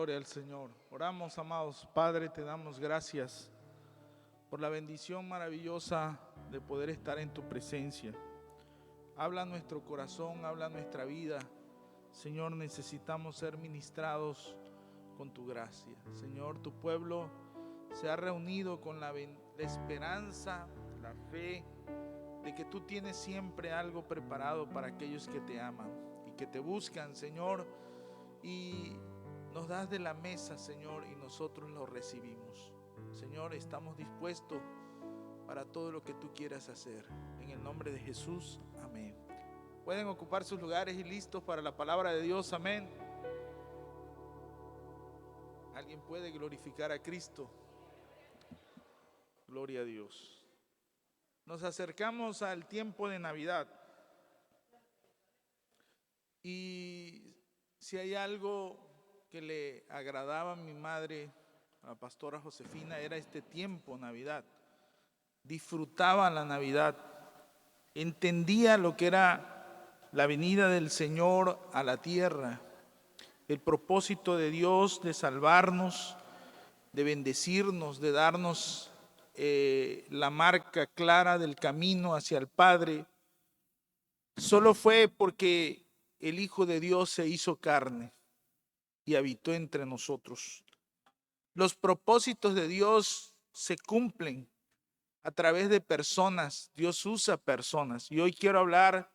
Gloria al Señor. Oramos, amados Padre, te damos gracias por la bendición maravillosa de poder estar en tu presencia. Habla nuestro corazón, habla nuestra vida. Señor, necesitamos ser ministrados con tu gracia. Señor, tu pueblo se ha reunido con la esperanza, la fe de que tú tienes siempre algo preparado para aquellos que te aman y que te buscan, Señor, y nos das de la mesa, Señor, y nosotros lo recibimos. Señor, estamos dispuestos para todo lo que tú quieras hacer. En el nombre de Jesús, amén. Pueden ocupar sus lugares y listos para la palabra de Dios, amén. ¿Alguien puede glorificar a Cristo? Gloria a Dios. Nos acercamos al tiempo de Navidad. Y si hay algo que le agradaba a mi madre, a la pastora Josefina, era este tiempo, Navidad. Disfrutaba la Navidad, entendía lo que era la venida del Señor a la tierra, el propósito de Dios de salvarnos, de bendecirnos, de darnos la marca clara del camino hacia el Padre. Solo fue porque el Hijo de Dios se hizo carne y habitó entre nosotros. Los propósitos de Dios se cumplen a través de personas. Dios usa personas. Y hoy quiero hablar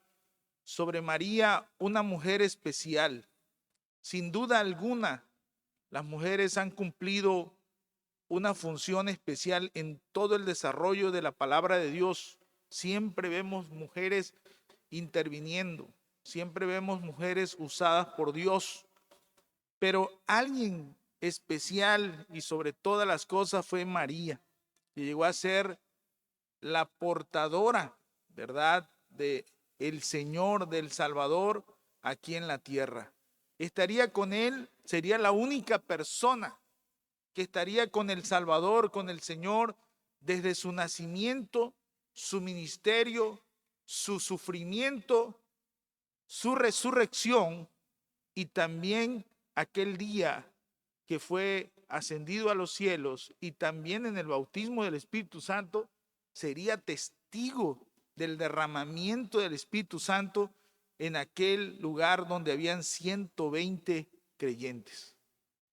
sobre María, una mujer especial. Sin duda alguna, las mujeres han cumplido una función especial en todo el desarrollo de la palabra de Dios. Siempre vemos mujeres interviniendo, siempre vemos mujeres usadas por Dios. Pero alguien especial y sobre todas las cosas fue María, que llegó a ser la portadora, ¿verdad?, de el Señor, del Salvador aquí en la tierra. Estaría con él, sería la única persona que estaría con el Salvador, con el Señor, desde su nacimiento, su ministerio, su sufrimiento, su resurrección y también aquel día que fue ascendido a los cielos y también en el bautismo del Espíritu Santo, sería testigo del derramamiento del Espíritu Santo en aquel lugar donde habían 120 creyentes.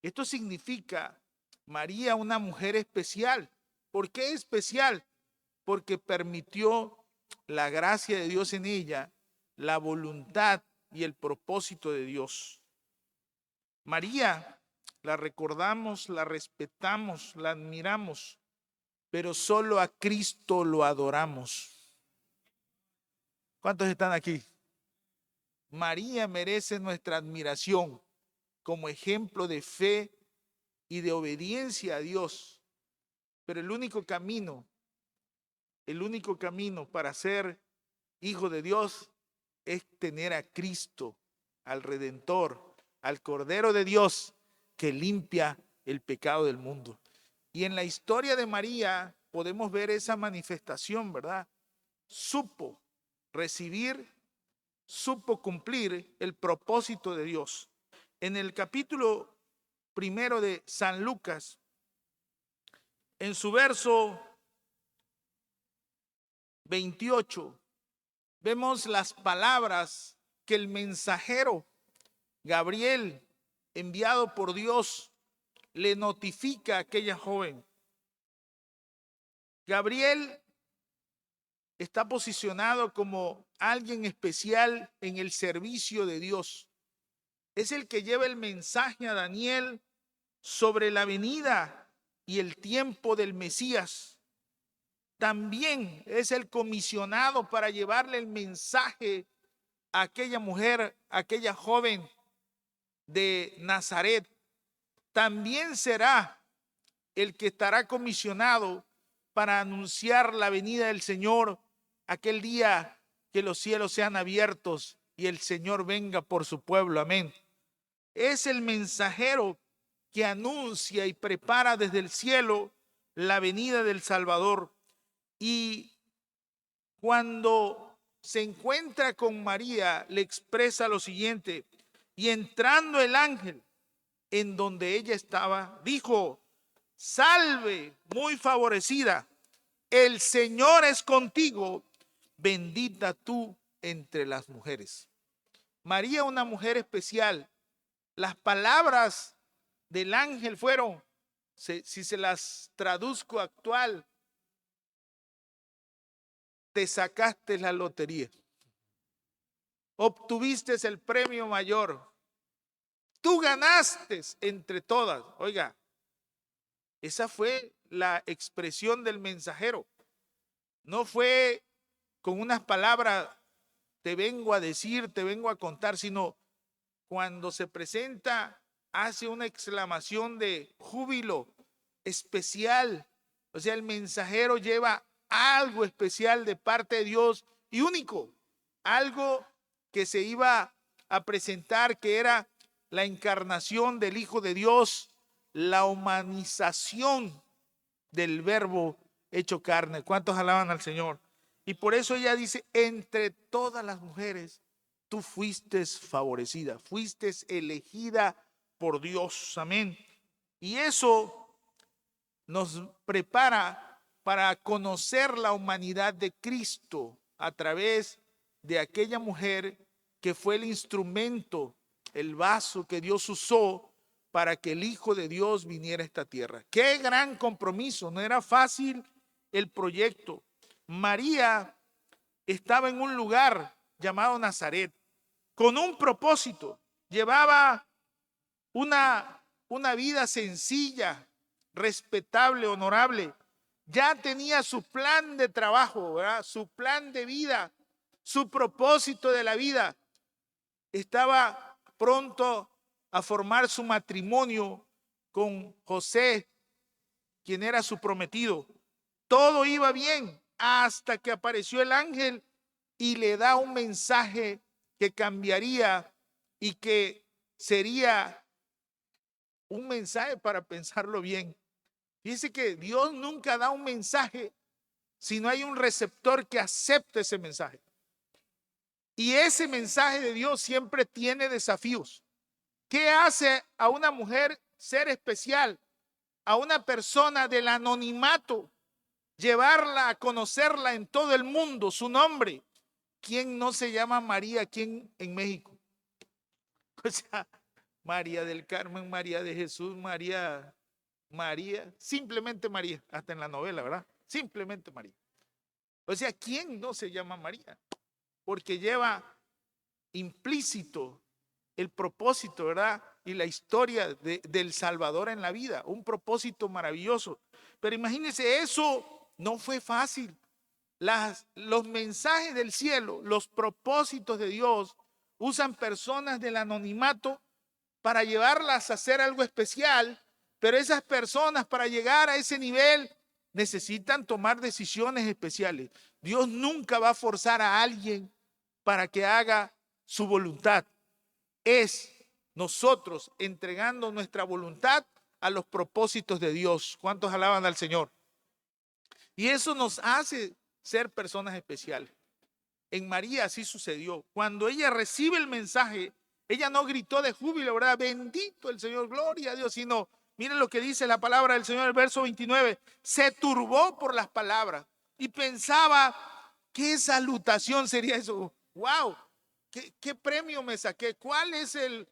Esto significa María, una mujer especial. ¿Por qué especial? Porque permitió la gracia de Dios en ella, la voluntad y el propósito de Dios. María, la recordamos, la respetamos, la admiramos, pero solo a Cristo lo adoramos. ¿Cuántos están aquí? María merece nuestra admiración como ejemplo de fe y de obediencia a Dios. Pero el único camino para ser hijo de Dios es tener a Cristo, al Redentor, al Cordero de Dios que limpia el pecado del mundo. Y en la historia de María podemos ver esa manifestación, ¿verdad? Supo recibir, supo cumplir el propósito de Dios. En el capítulo 1 de San Lucas, en su verso 28, vemos las palabras que el mensajero Gabriel, enviado por Dios, le notifica a aquella joven. Gabriel está posicionado como alguien especial en el servicio de Dios. Es el que lleva el mensaje a Daniel sobre la venida y el tiempo del Mesías. También es el comisionado para llevarle el mensaje a aquella mujer, a aquella joven de Nazaret. También será el que estará comisionado para anunciar la venida del Señor aquel día que los cielos sean abiertos y el Señor venga por su pueblo. Amén. Es el mensajero que anuncia y prepara desde el cielo la venida del Salvador. Y cuando se encuentra con María, le expresa lo siguiente: y entrando el ángel en donde ella estaba, dijo: salve, muy favorecida, el Señor es contigo, bendita tú entre las mujeres. María, una mujer especial. Las palabras del ángel fueron, si se las traduzco actual, te sacaste la lotería, obtuviste el premio mayor, tú ganaste entre todas. Oiga, esa fue la expresión del mensajero. No fue con unas palabras, te vengo a decir, te vengo a contar, sino cuando se presenta, hace una exclamación de júbilo especial. O sea, el mensajero lleva algo especial de parte de Dios y único, algo que se iba a presentar, que era la encarnación del Hijo de Dios, la humanización del Verbo hecho carne. ¿Cuántos alaban al Señor? Y por eso ella dice: entre todas las mujeres, tú fuiste favorecida, fuiste elegida por Dios. Amén. Y eso nos prepara para conocer la humanidad de Cristo a través de aquella mujer que fue el instrumento, el vaso que Dios usó para que el Hijo de Dios viniera a esta tierra. Qué gran compromiso, no era fácil el proyecto. María estaba en un lugar llamado Nazaret con un propósito. Llevaba una vida sencilla, respetable, honorable. Ya tenía su plan de trabajo, ¿verdad? Su plan de vida, su propósito de la vida. Estaba pronto a formar su matrimonio con José, quien era su prometido. Todo iba bien hasta que apareció el ángel y le da un mensaje que cambiaría y que sería un mensaje para pensarlo bien. Dice que Dios nunca da un mensaje si no hay un receptor que acepte ese mensaje. Y ese mensaje de Dios siempre tiene desafíos. ¿Qué hace a una mujer ser especial? A una persona del anonimato, llevarla a conocerla en todo el mundo, su nombre. ¿Quién no se llama María aquí en México? O sea, María del Carmen, María de Jesús, María, simplemente María, hasta en la novela, ¿verdad? Simplemente María. O sea, ¿quién no se llama María? Porque lleva implícito el propósito, ¿verdad? Y la historia del Salvador en la vida, un propósito maravilloso. Pero imagínense, eso no fue fácil. Los mensajes del cielo, los propósitos de Dios, usan personas del anonimato para llevarlas a hacer algo especial, pero esas personas, para llegar a ese nivel, necesitan tomar decisiones especiales. Dios nunca va a forzar a alguien para que haga su voluntad. Es nosotros entregando nuestra voluntad a los propósitos de Dios. ¿Cuántos alaban al Señor? Y eso nos hace ser personas especiales. En María así sucedió. Cuando ella recibe el mensaje, ella no gritó de júbilo, ¿verdad? Bendito el Señor, gloria a Dios, sino, miren lo que dice la palabra del Señor, el verso 29, se turbó por las palabras y pensaba, ¿qué salutación sería eso? ¡Wow! ¿Qué premio me saqué? ¿Cuál es el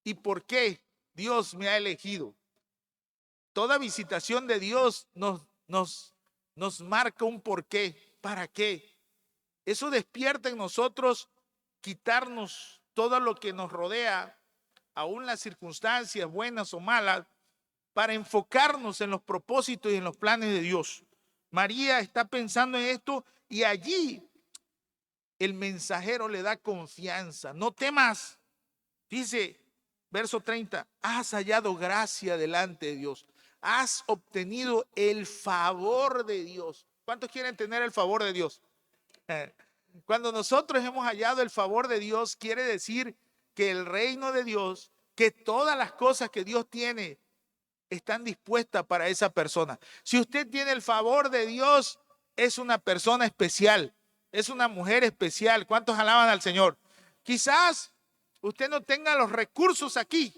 y por qué Dios me ha elegido? Toda visitación de Dios nos marca un porqué, para qué. Eso despierta en nosotros quitarnos todo lo que nos rodea, aún las circunstancias buenas o malas, para enfocarnos en los propósitos y en los planes de Dios. María está pensando en esto y allí el mensajero le da confianza. No temas, dice verso 30, has hallado gracia delante de Dios. Has obtenido el favor de Dios. ¿Cuántos quieren tener el favor de Dios? Cuando nosotros hemos hallado el favor de Dios, quiere decir que el reino de Dios, que todas las cosas que Dios tiene, están dispuestas para esa persona. Si usted tiene el favor de Dios, es una persona especial, es una mujer especial. ¿Cuántos alaban al Señor? Quizás usted no tenga los recursos aquí,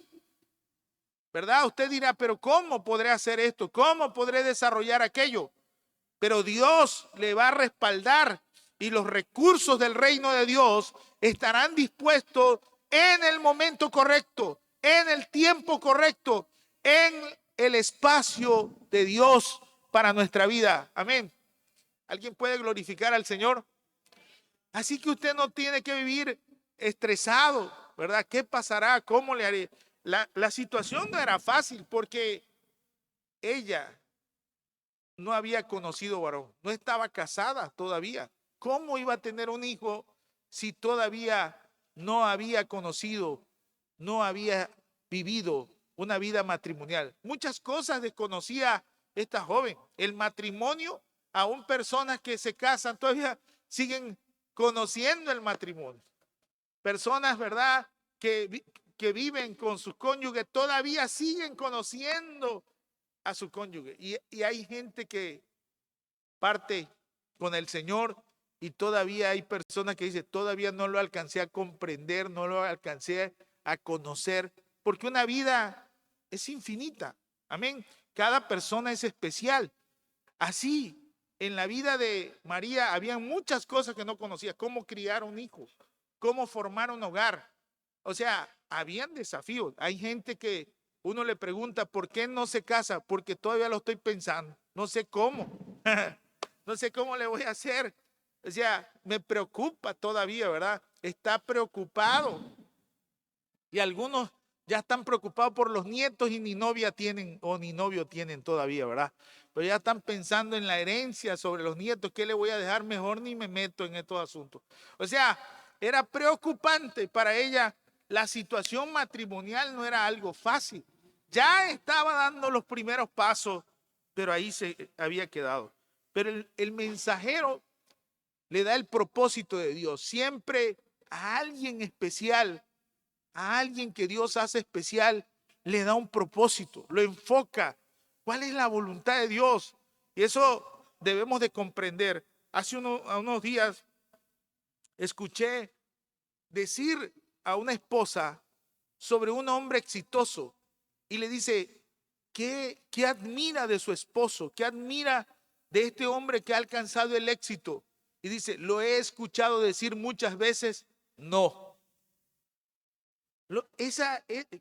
¿verdad? Usted dirá, pero ¿cómo podré hacer esto? ¿Cómo podré desarrollar aquello? Pero Dios le va a respaldar y los recursos del reino de Dios estarán dispuestos en el momento correcto, en el tiempo correcto, en el espacio de Dios para nuestra vida. Amén. ¿Alguien puede glorificar al Señor? Así que usted no tiene que vivir estresado, ¿verdad? ¿Qué pasará? ¿Cómo le haré? La situación no era fácil porque ella no había conocido varón, no estaba casada todavía. ¿Cómo iba a tener un hijo si todavía no había conocido, no había vivido una vida matrimonial? Muchas cosas desconocía esta joven. El matrimonio, aún personas que se casan todavía siguen conociendo el matrimonio. Personas, ¿verdad?, que viven con sus cónyuges todavía siguen conociendo a su cónyuge. Y hay gente que parte con el Señor y todavía hay personas que dicen, todavía no lo alcancé a comprender, no lo alcancé a conocer, porque una vida es infinita. Amén. Cada persona es especial. Así, en la vida de María había muchas cosas que no conocía. Cómo criar un hijo, cómo formar un hogar. O sea, habían desafíos. Hay gente que uno le pregunta, ¿por qué no se casa? Porque todavía lo estoy pensando. No sé cómo. No sé cómo le voy a hacer. O sea, me preocupa todavía, ¿verdad? Está preocupado. Y algunos ya están preocupados por los nietos y ni novia tienen o ni novio tienen todavía, ¿verdad? Pero ya están pensando en la herencia sobre los nietos. ¿Qué le voy a dejar? Mejor ni me meto en estos asuntos. O sea, era preocupante para ella. La situación matrimonial no era algo fácil. Ya estaba dando los primeros pasos, pero ahí se había quedado. Pero el mensajero le da el propósito de Dios. Siempre a alguien especial, a alguien que Dios hace especial, le da un propósito, lo enfoca. ¿Cuál es la voluntad de Dios? Y eso debemos de comprender. Hace unos días escuché decir a una esposa sobre un hombre exitoso y le dice, ¿qué admira de su esposo? ¿Qué admira de este hombre que ha alcanzado el éxito? Y dice, lo he escuchado decir muchas veces, no.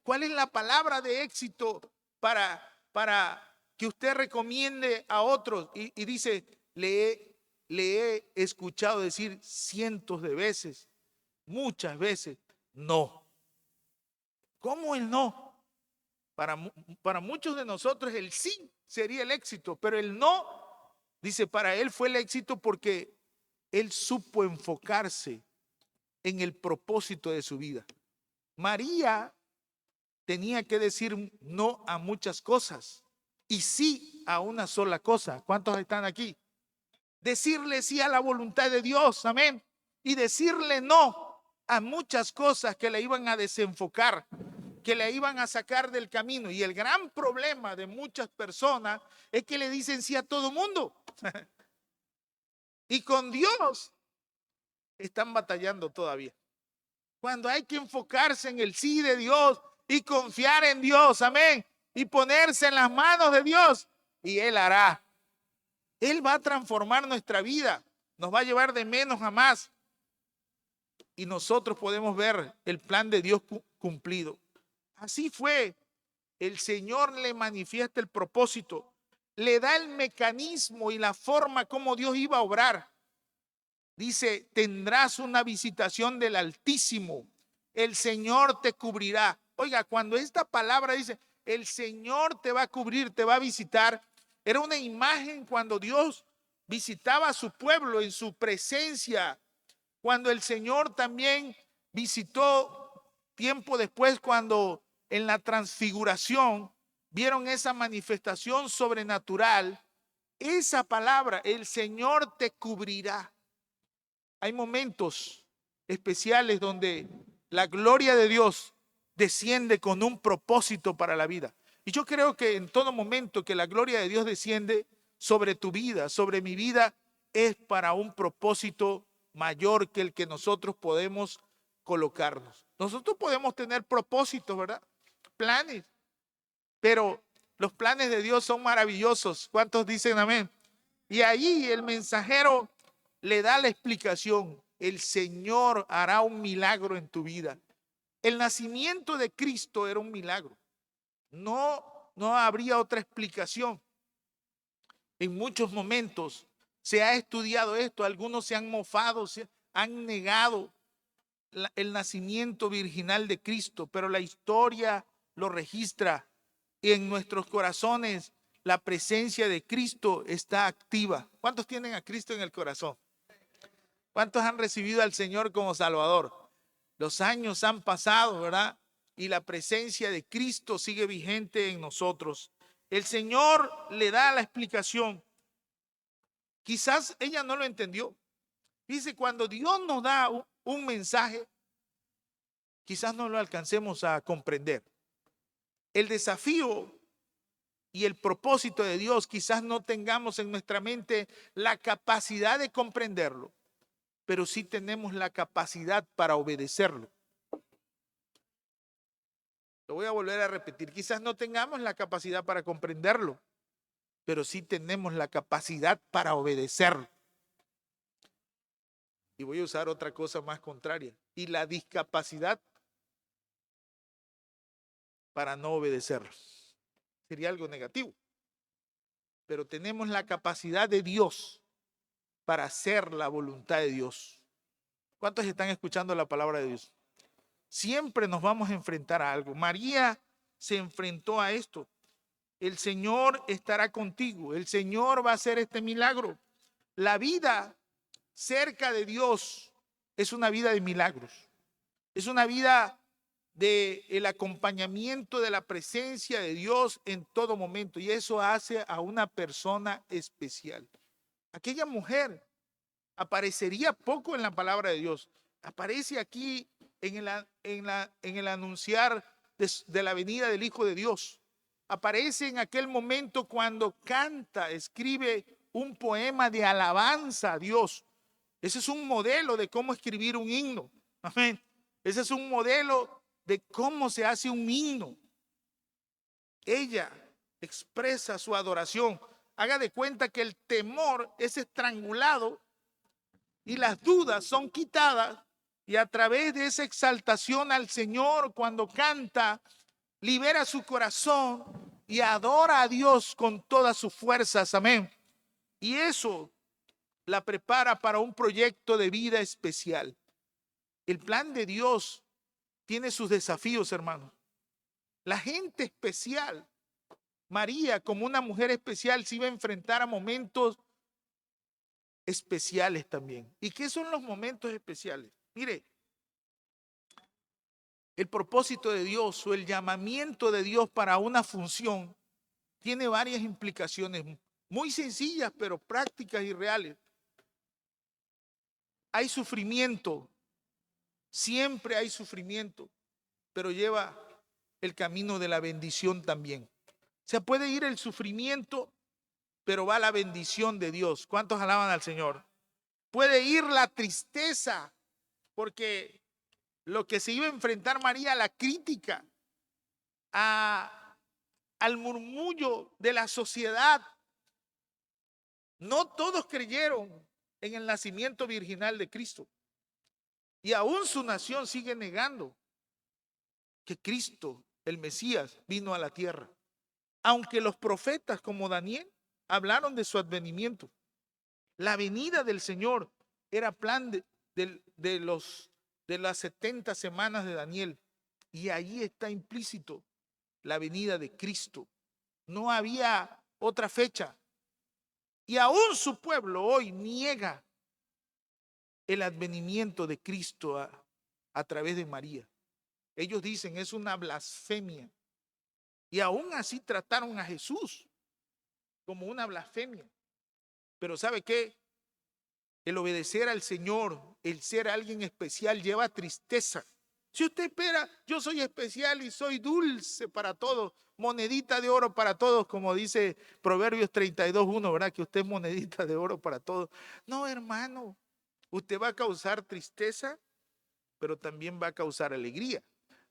¿Cuál es la palabra de éxito para que usted recomiende a otros? Y dice, le he escuchado decir cientos de veces, muchas veces, no. ¿Cómo el no? Para muchos de nosotros el sí sería el éxito, pero el no, dice, para él fue el éxito porque él supo enfocarse en el propósito de su vida. María tenía que decir no a muchas cosas y sí a una sola cosa. ¿Cuántos están aquí? Decirle sí a la voluntad de Dios, amén. Y decirle no a muchas cosas que le iban a desenfocar, que le iban a sacar del camino. Y el gran problema de muchas personas es que le dicen sí a todo mundo. Y con Dios están batallando todavía. Cuando hay que enfocarse en el sí de Dios y confiar en Dios, amén, y ponerse en las manos de Dios, y Él hará. Él va a transformar nuestra vida, nos va a llevar de menos a más, y nosotros podemos ver el plan de Dios cumplido. Así fue. El Señor le manifiesta el propósito, le da el mecanismo y la forma como Dios iba a obrar. Dice, tendrás una visitación del Altísimo, el Señor te cubrirá. Oiga, cuando esta palabra dice, el Señor te va a cubrir, te va a visitar, era una imagen cuando Dios visitaba a su pueblo en su presencia, cuando el Señor también visitó tiempo después, cuando en la transfiguración vieron esa manifestación sobrenatural, esa palabra, el Señor te cubrirá. Hay momentos especiales donde la gloria de Dios desciende con un propósito para la vida. Y yo creo que en todo momento que la gloria de Dios desciende sobre tu vida, sobre mi vida, es para un propósito mayor que el que nosotros podemos colocarnos. Nosotros podemos tener propósitos, ¿verdad? Planes, pero los planes de Dios son maravillosos. ¿Cuántos dicen amén? Y ahí el mensajero le da la explicación. El Señor hará un milagro en tu vida. El nacimiento de Cristo era un milagro. No habría otra explicación. En muchos momentos se ha estudiado esto, algunos se han mofado, se han negado el nacimiento virginal de Cristo, pero la historia lo registra y en nuestros corazones la presencia de Cristo está activa. ¿Cuántos tienen a Cristo en el corazón? ¿Cuántos han recibido al Señor como Salvador? Los años han pasado, ¿verdad? Y la presencia de Cristo sigue vigente en nosotros. El Señor le da la explicación. Quizás ella no lo entendió. Dice, cuando Dios nos da un mensaje, quizás no lo alcancemos a comprender. El desafío y el propósito de Dios quizás no tengamos en nuestra mente la capacidad de comprenderlo, pero sí tenemos la capacidad para obedecerlo. Lo voy a volver a repetir. Quizás no tengamos la capacidad para comprenderlo, pero sí tenemos la capacidad para obedecerlo. Y voy a usar otra cosa más contraria. Y la discapacidad para no obedecerlo. Sería algo negativo. Pero tenemos la capacidad de Dios para hacer la voluntad de Dios. ¿Cuántos están escuchando la palabra de Dios? Siempre nos vamos a enfrentar a algo. María se enfrentó a esto. El Señor estará contigo. El Señor va a hacer este milagro. La vida cerca de Dios es una vida de milagros. Es una vida del acompañamiento de la presencia de Dios en todo momento. Y eso hace a una persona especial. Aquella mujer aparecería poco en la palabra de Dios. Aparece aquí en el anunciar de la venida del Hijo de Dios. Aparece en aquel momento cuando canta, escribe un poema de alabanza a Dios. Ese es un modelo de cómo escribir un himno. Amén. Ese es un modelo de cómo se hace un himno. Ella expresa su adoración. Haga de cuenta que el temor es estrangulado y las dudas son quitadas, y a través de esa exaltación al Señor, cuando canta, libera su corazón y adora a Dios con todas sus fuerzas. Amén. Y eso la prepara para un proyecto de vida especial. El plan de Dios tiene sus desafíos, hermanos. La gente especial, María, como una mujer especial, se iba a enfrentar a momentos especiales también. ¿Y qué son los momentos especiales? Mire, el propósito de Dios o el llamamiento de Dios para una función tiene varias implicaciones muy sencillas, pero prácticas y reales. Hay sufrimiento, siempre hay sufrimiento, pero lleva el camino de la bendición también. O sea, puede ir el sufrimiento, pero va la bendición de Dios. ¿Cuántos alaban al Señor? Puede ir la tristeza, porque lo que se iba a enfrentar María, la crítica, al murmullo de la sociedad. No todos creyeron en el nacimiento virginal de Cristo. Y aún su nación sigue negando que Cristo, el Mesías, vino a la tierra. Aunque los profetas como Daniel hablaron de su advenimiento. La venida del Señor era plan de las 70 semanas de Daniel. Y ahí está implícito la venida de Cristo. No había otra fecha. Y aún su pueblo hoy niega el advenimiento de Cristo a través de María. Ellos dicen es una blasfemia. Y aún así trataron a Jesús como una blasfemia. Pero ¿sabe qué? El obedecer al Señor, el ser alguien especial, lleva tristeza. Si usted espera, yo soy especial y soy dulce para todos, monedita de oro para todos, como dice Proverbios 32:1, ¿verdad? Que usted es monedita de oro para todos. No, hermano, usted va a causar tristeza pero también va a causar alegría.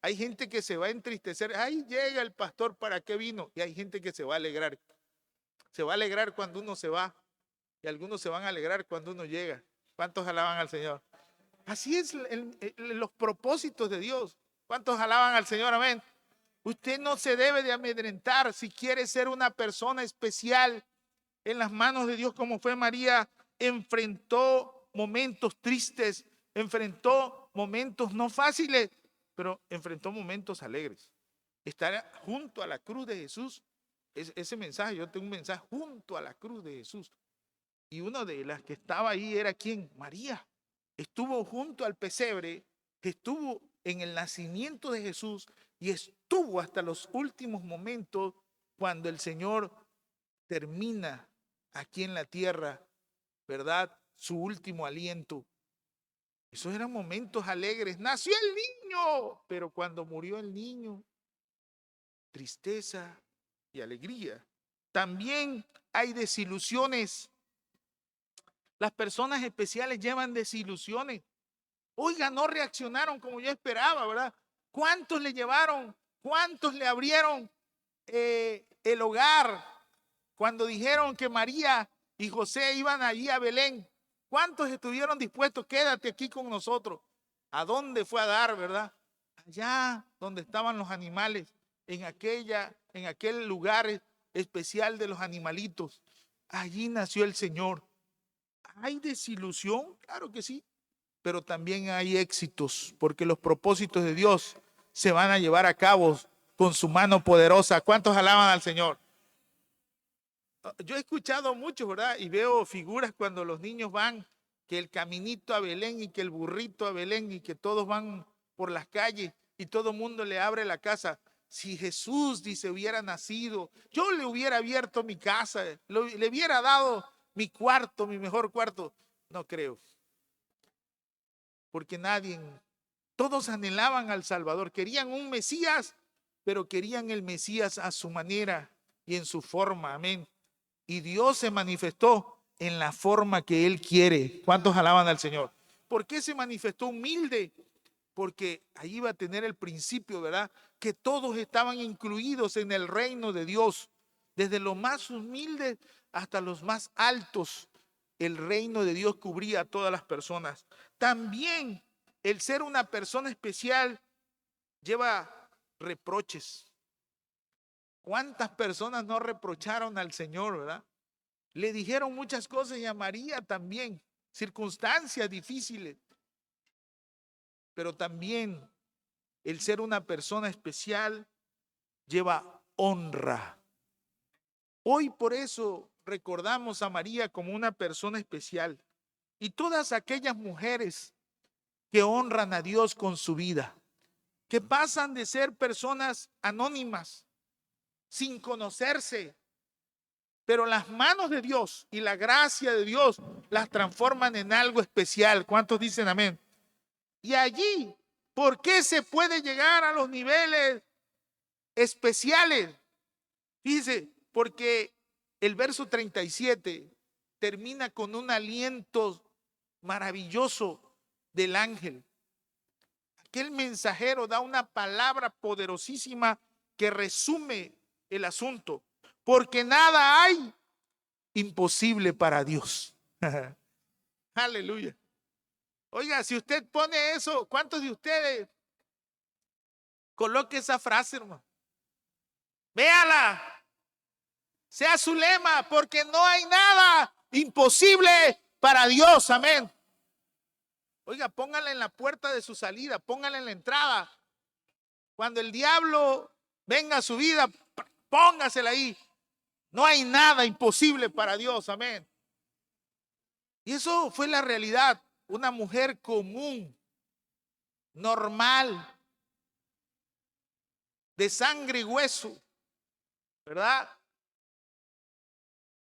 Hay gente que se va a entristecer. Ahí llega el pastor, ¿para qué vino? Y hay gente que se va a alegrar. Se va a alegrar cuando uno se va. Y algunos se van a alegrar cuando uno llega. ¿Cuántos alaban al Señor? Así es los propósitos de Dios. ¿Cuántos alaban al Señor? Amén. Usted no se debe de amedrentar si quiere ser una persona especial en las manos de Dios como fue María. Enfrentó momentos tristes, enfrentó momentos no fáciles, pero enfrentó momentos alegres. Estar junto a la cruz de Jesús, ese mensaje, yo tengo un mensaje junto a la cruz de Jesús. Y una de las que estaba ahí era ¿quién? María. Estuvo junto al pesebre, estuvo en el nacimiento de Jesús y estuvo hasta los últimos momentos cuando el Señor termina aquí en la tierra, ¿verdad? Su último aliento. Esos eran momentos alegres. Nació el niño, pero cuando murió el niño, tristeza y alegría. También hay desilusiones. Las personas especiales llevan desilusiones. Oiga, no reaccionaron como yo esperaba, ¿verdad? ¿Cuántos le llevaron? ¿Cuántos le abrieron el hogar cuando dijeron que María y José iban allí a Belén? ¿Cuántos estuvieron dispuestos? Quédate aquí con nosotros. ¿A dónde fue a dar, verdad? Allá donde estaban los animales, en aquel lugar especial de los animalitos. Allí nació el Señor. ¿Hay desilusión? Claro que sí, pero también hay éxitos, porque los propósitos de Dios se van a llevar a cabo con su mano poderosa. ¿Cuántos alaban al Señor? Yo he escuchado mucho, ¿verdad? Y veo figuras cuando los niños van, que el caminito a Belén y que el burrito a Belén y que todos van por las calles y todo el mundo le abre la casa. Si Jesús, dice, hubiera nacido, yo le hubiera abierto mi casa, le hubiera dado mi cuarto, mi mejor cuarto. No creo. Porque todos anhelaban al Salvador, querían un Mesías, pero querían el Mesías a su manera y en su forma, amén. Y Dios se manifestó en la forma que Él quiere. ¿Cuántos alaban al Señor? ¿Por qué se manifestó humilde? Porque ahí iba a tener el principio, ¿verdad? Que todos estaban incluidos en el reino de Dios, desde los más humildes hasta los más altos. El reino de Dios cubría a todas las personas. También el ser una persona especial lleva reproches. ¿Cuántas personas no reprocharon al Señor, verdad? Le dijeron muchas cosas y a María también, circunstancias difíciles. Pero también el ser una persona especial lleva honra. Hoy por eso recordamos a María como una persona especial. Y todas aquellas mujeres que honran a Dios con su vida, que pasan de ser personas anónimas, sin conocerse, pero las manos de Dios y la gracia de Dios las transforman en algo especial. ¿Cuántos dicen amén? Y allí, ¿por qué se puede llegar a los niveles especiales? Dice, porque el verso 37 termina con un aliento maravilloso del ángel. Aquel mensajero da una palabra poderosísima que resume el asunto. Porque nada hay imposible para Dios. Aleluya. Oiga, si usted pone eso, ¿cuántos de ustedes coloque esa frase, hermano? Véala. Sea su lema, porque no hay nada imposible para Dios. Amén. Oiga, póngala en la puerta de su salida, póngala en la entrada. Cuando el diablo venga a su vida, póngasela ahí. No hay nada imposible para Dios. Amén. Y eso fue la realidad. Una mujer común, normal, de sangre y hueso, ¿verdad?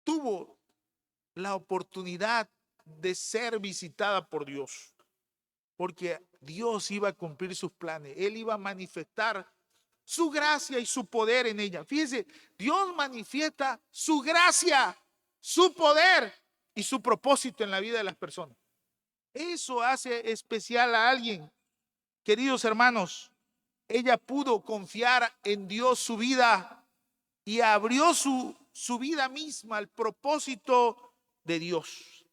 Tuvo la oportunidad de ser visitada por Dios, porque Dios iba a cumplir sus planes. Él iba a manifestar su gracia y su poder en ella. Fíjense, Dios manifiesta su gracia, su poder y su propósito en la vida de las personas. Eso hace especial a alguien. Queridos hermanos, ella pudo confiar en Dios su vida y abrió su vida misma al propósito de Dios.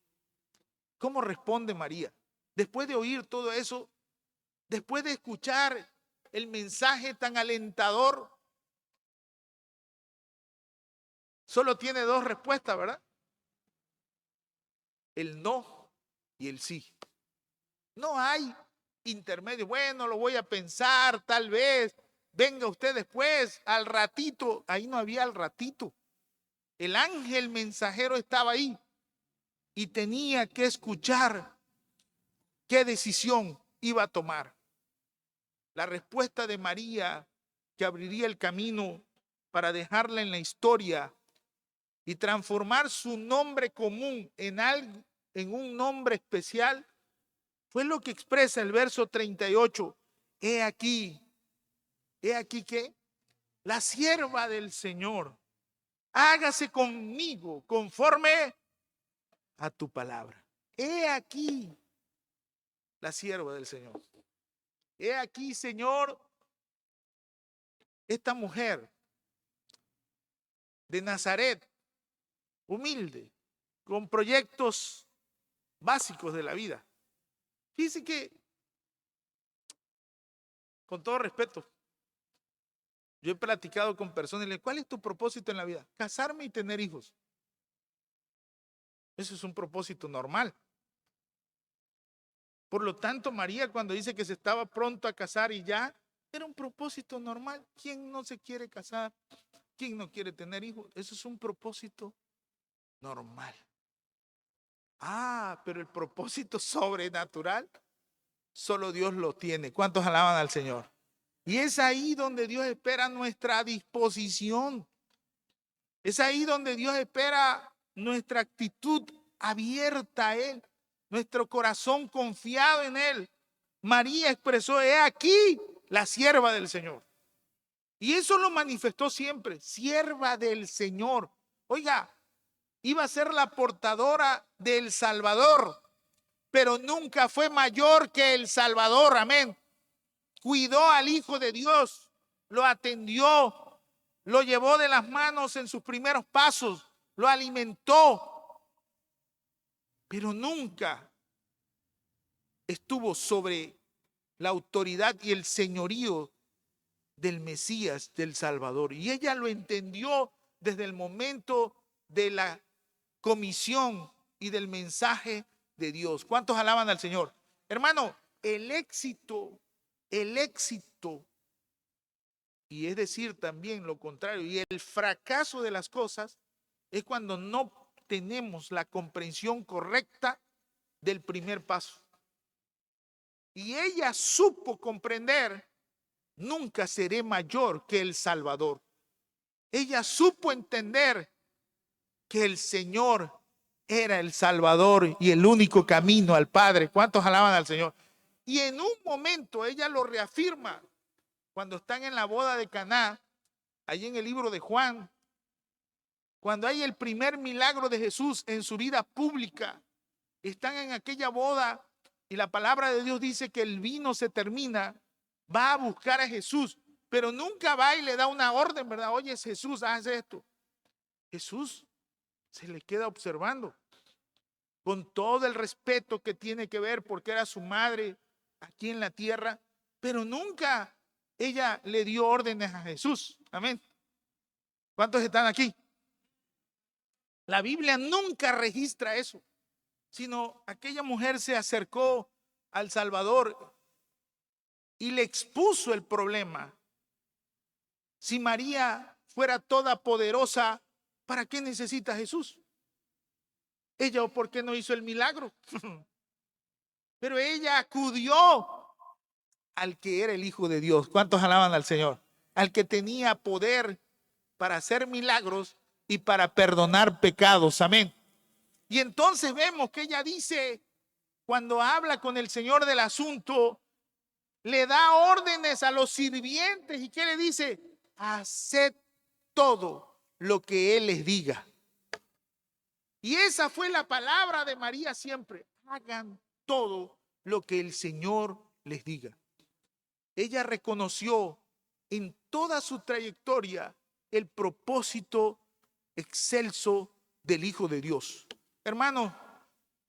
¿Cómo responde María? Después de oír todo eso, después de escuchar el mensaje tan alentador, solo tiene dos respuestas, ¿verdad? El no y el sí. No hay intermedio. Bueno, lo voy a pensar, tal vez. Venga usted después, al ratito. Ahí no había al ratito. El ángel mensajero estaba ahí y tenía que escuchar qué decisión iba a tomar. La respuesta de María, que abriría el camino para dejarla en la historia y transformar su nombre común en un nombre especial, fue lo que expresa el verso 38. He aquí que la sierva del Señor, hágase conmigo conforme a tu palabra. He aquí la sierva del Señor. He aquí, Señor, esta mujer de Nazaret, humilde, con proyectos básicos de la vida. Fíjense que, con todo respeto, yo he platicado con personas y les digo, ¿cuál es tu propósito en la vida? Casarme y tener hijos. Eso es un propósito normal. Por lo tanto, María, cuando dice que se estaba pronto a casar y ya, era un propósito normal. ¿Quién no se quiere casar? ¿Quién no quiere tener hijos? Eso es un propósito normal. Pero el propósito sobrenatural, solo Dios lo tiene. ¿Cuántos alaban al Señor? Y es ahí donde Dios espera nuestra disposición. Es ahí donde Dios espera nuestra actitud abierta a Él, nuestro corazón confiado en Él. María expresó, he aquí la sierva del Señor. Y eso lo manifestó siempre, sierva del Señor. Oiga, iba a ser la portadora del Salvador, pero nunca fue mayor que el Salvador, amén. Cuidó al Hijo de Dios, lo atendió, lo llevó de las manos en sus primeros pasos, lo alimentó, pero nunca estuvo sobre la autoridad y el señorío del Mesías, del Salvador. Y ella lo entendió desde el momento de la comisión y del mensaje de Dios. ¿Cuántos alaban al Señor? Hermano, el éxito, y es decir también lo contrario, y el fracaso de las cosas es cuando no tenemos la comprensión correcta del primer paso. Y ella supo comprender, nunca seré mayor que el Salvador. Ella supo entender que el Señor era el Salvador y el único camino al Padre. ¿Cuántos alaban al Señor? Y en un momento ella lo reafirma cuando están en la boda de Caná, allí en el libro de Juan, cuando hay el primer milagro de Jesús en su vida pública. Están en aquella boda y la palabra de Dios dice que el vino se termina, va a buscar a Jesús, pero nunca va y le da una orden, ¿verdad? Oye, Jesús, haz esto. Jesús se le queda observando con todo el respeto que tiene que ver porque era su madre aquí en la tierra, pero nunca ella le dio órdenes a Jesús. Amén. ¿Cuántos están aquí? La Biblia nunca registra eso, sino aquella mujer se acercó al Salvador y le expuso el problema. Si María fuera toda poderosa, ¿para qué necesita Jesús? Ella, ¿o por qué no hizo el milagro? Pero ella acudió al que era el Hijo de Dios. ¿Cuántos alaban al Señor? Al que tenía poder para hacer milagros y para perdonar pecados. Amén. Y entonces vemos que ella dice, cuando habla con el Señor del asunto, le da órdenes a los sirvientes. ¿Y qué le dice? Haced todo lo que Él les diga. Y esa fue la palabra de María siempre. Hagan todo lo que el Señor les diga. ella reconoció en toda su trayectoria el propósito excelso del Hijo de Dios. Hermano,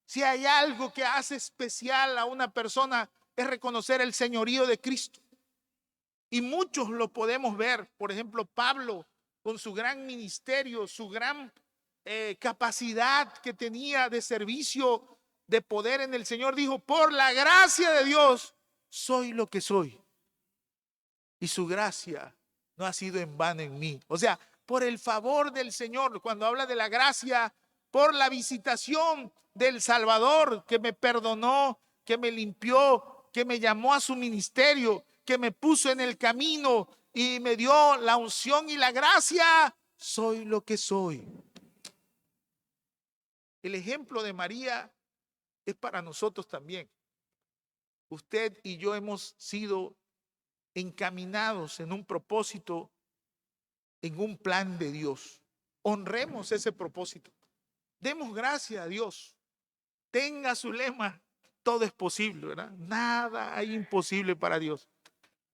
si hay algo que hace especial a una persona es reconocer el señorío de Cristo. Y muchos lo podemos ver. Por ejemplo, Pablo, con su gran ministerio, su gran capacidad que tenía de servicio, de poder en el Señor, dijo: por la gracia de Dios soy lo que soy. Y su gracia no ha sido en vano en mí. O sea, por el favor del Señor, cuando habla de la gracia, por la visitación del Salvador que me perdonó, que me limpió, que me llamó a su ministerio, que me puso en el camino y me dio la unción y la gracia, soy lo que soy. El ejemplo de María es para nosotros también. Usted y yo hemos sido encaminados en un propósito, en un plan de Dios. Honremos ese propósito. Demos gracias a Dios. Tenga su lema: todo es posible, ¿verdad? Nada hay imposible para Dios.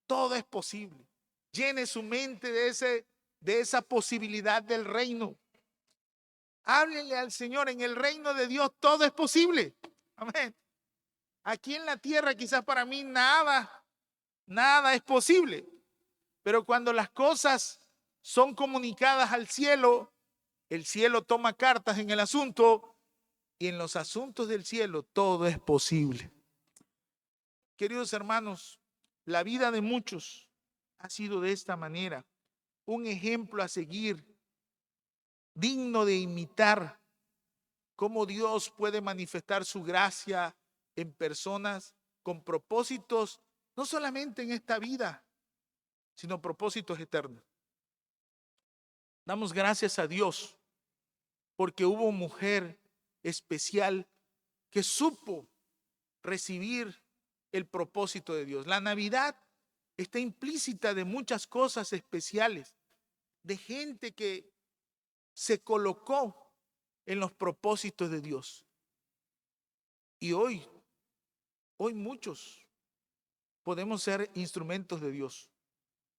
Todo es posible. Llene su mente de esa posibilidad del reino. Háblele al Señor: en el reino de Dios todo es posible. Amén. Aquí en la tierra quizás para mí nada es posible. Pero cuando las cosas son comunicadas al cielo, el cielo toma cartas en el asunto, y en los asuntos del cielo todo es posible. Queridos hermanos, la vida de muchos ha sido de esta manera, un ejemplo a seguir, digno de imitar, cómo Dios puede manifestar su gracia en personas con propósitos, no solamente en esta vida, sino propósitos eternos. Damos gracias a Dios porque hubo mujer especial que supo recibir el propósito de Dios. La Navidad está implícita de muchas cosas especiales, de gente que se colocó en los propósitos de Dios. Y hoy muchos podemos ser instrumentos de Dios.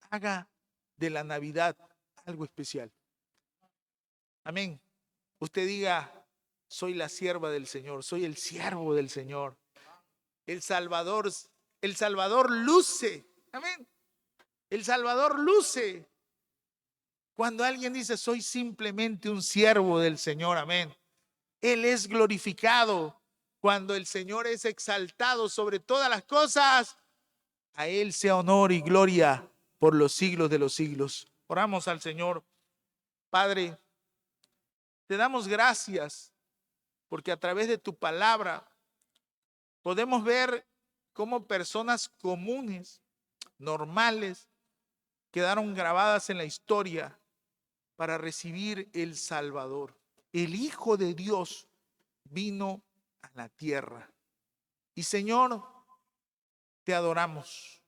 Haga de la Navidad algo especial. Amén. Usted diga: soy la sierva del Señor, soy el siervo del Señor. El Salvador luce. Amén. El Salvador luce cuando alguien dice: soy simplemente un siervo del Señor. Amén. Él es glorificado cuando el Señor es exaltado sobre todas las cosas. A Él sea honor y gloria por los siglos de los siglos. Oramos al Señor. Padre, te damos gracias porque a través de tu palabra podemos ver cómo personas comunes, normales, quedaron grabadas en la historia para recibir el Salvador. El Hijo de Dios vino a la tierra. Y Señor, te adoramos,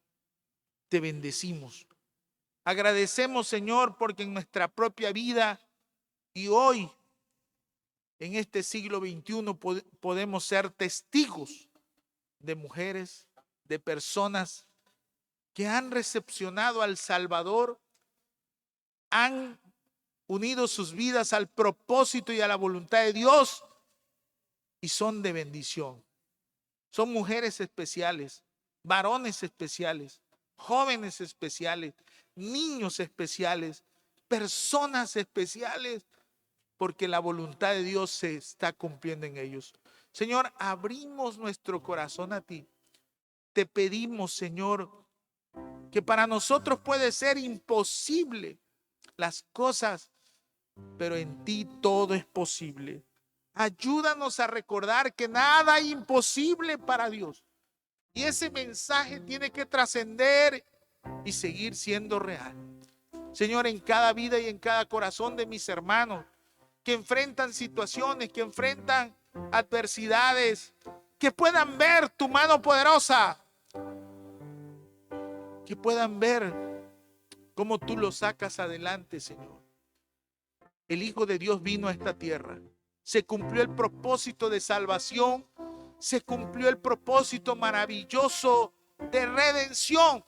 te bendecimos. Agradecemos, Señor, porque en nuestra propia vida y hoy, en este siglo XXI, podemos ser testigos de mujeres, de personas que han recepcionado al Salvador, han unido sus vidas al propósito y a la voluntad de Dios y son de bendición. Son mujeres especiales, varones especiales, jóvenes especiales, niños especiales, personas especiales, porque la voluntad de Dios se está cumpliendo en ellos. Señor, abrimos nuestro corazón a ti. Te pedimos, Señor, que para nosotros puede ser imposible las cosas, pero en ti todo es posible. Ayúdanos a recordar que nada es imposible para Dios. Y ese mensaje tiene que trascender y seguir siendo real. Señor, en cada vida y en cada corazón de mis hermanos que enfrentan situaciones, que enfrentan adversidades, que puedan ver tu mano poderosa, que puedan ver cómo tú lo sacas adelante, Señor. El Hijo de Dios vino a esta tierra. Se cumplió el propósito de salvación. Se cumplió el propósito maravilloso de redención.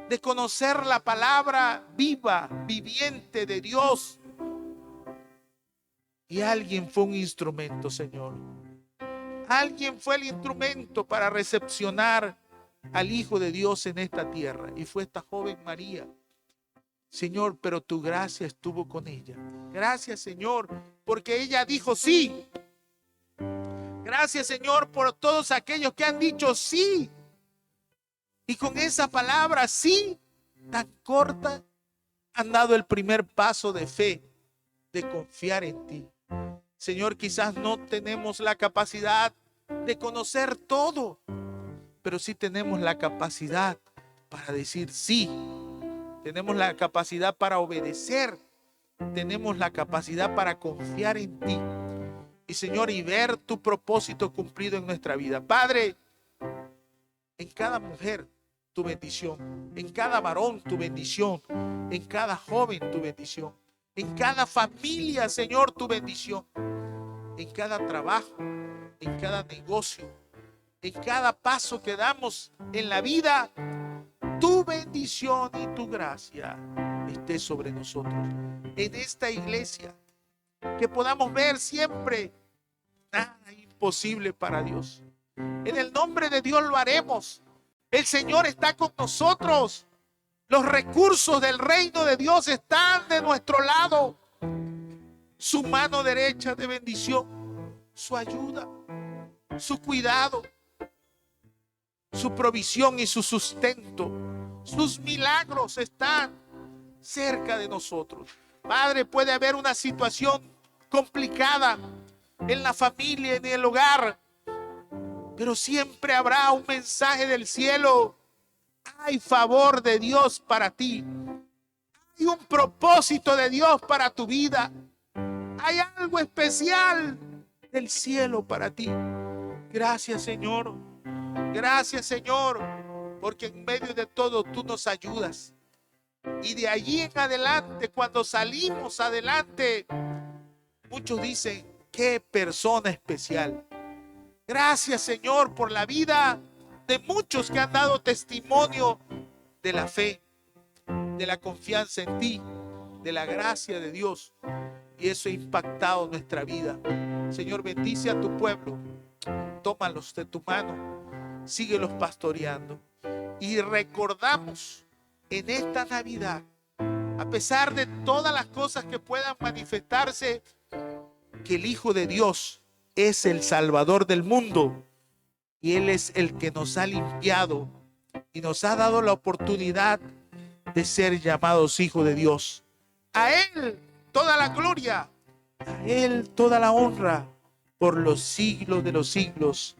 de conocer la palabra viva, viviente de Dios. Y alguien fue un instrumento, Señor. Alguien fue el instrumento para recepcionar al Hijo de Dios en esta tierra. Y fue esta joven María. Señor, pero tu gracia estuvo con ella. Gracias, Señor, porque ella dijo sí. Gracias, Señor, por todos aquellos que han dicho sí. Y con esa palabra sí, tan corta, han dado el primer paso de fe, de confiar en ti. Señor, quizás no tenemos la capacidad de conocer todo, pero sí tenemos la capacidad para decir sí. Tenemos la capacidad para obedecer. Tenemos la capacidad para confiar en ti. Y Señor, y ver tu propósito cumplido en nuestra vida. Padre, en cada mujer tu bendición, en cada varón tu bendición, en cada joven tu bendición, en cada familia, Señor, tu bendición, en cada trabajo, en cada negocio, en cada paso que damos en la vida, tu bendición y tu gracia esté sobre nosotros. En esta iglesia, que podamos ver siempre nada imposible para Dios. En el nombre de Dios lo haremos. El Señor está con nosotros. Los recursos del reino de Dios están de nuestro lado. Su mano derecha de bendición, su ayuda, su cuidado, su provisión y su sustento, sus milagros están cerca de nosotros. Padre, puede haber una situación complicada en la familia, en el hogar, pero siempre habrá un mensaje del cielo. Hay favor de Dios para ti. Hay un propósito de Dios para tu vida. Hay algo especial del cielo para ti. Gracias, Señor. Gracias, Señor, porque en medio de todo tú nos ayudas. Y de allí en adelante, cuando salimos adelante, muchos dicen, qué persona especial. Gracias, Señor, por la vida de muchos que han dado testimonio de la fe, de la confianza en ti, de la gracia de Dios. Y eso ha impactado nuestra vida. Señor, bendice a tu pueblo. Tómalos de tu mano. Síguelos pastoreando. Y recordamos en esta Navidad, a pesar de todas las cosas que puedan manifestarse, que el Hijo de Dios es el Salvador del mundo. Y Él es el que nos ha limpiado y nos ha dado la oportunidad de ser llamados hijos de Dios. A Él toda la gloria, a Él toda la honra, por los siglos de los siglos.